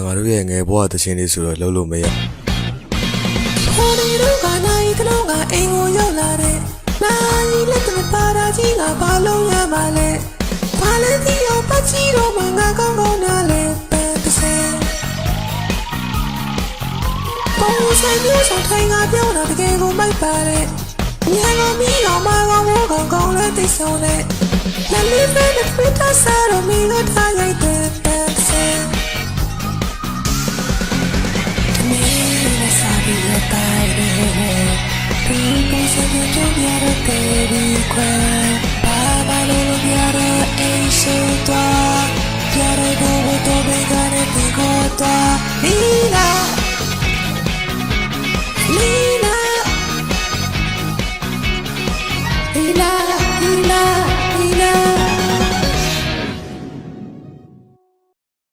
ငါတို့ရဲ့ငယ်ဘဝတခြင်းလေးဆိုတော့လုံးလို့မရခေါ်နေတော့ကနိုင်ကလုံးကအိမ်ကိုရောက်လာတဲ့နိုင်လက်တပါတာကြီးကဘာလုံးရပါလဲဘာလဲဒီအောင်ပတ်ချီတော့မှငါကောင်းကောင်းနားလဲပန်းတစ်ဆယ်ပုံစံမျိုးဆောင်ထိုင်ငါပြောတာတကယ်ကိုမိုက်ပါတဲ့ညံကိုမီးတော်မကောင်းကောင်းကောင်းလဲသိဆုံးတဲ့လက်လေးပဲနဲ့ပြတ်စားတော့မင်းတို့ထားရိုက်တဲ့ပန်းတစ်ဆယ်Sabi ya tayo, pero kung sa iyo yung yara, baby,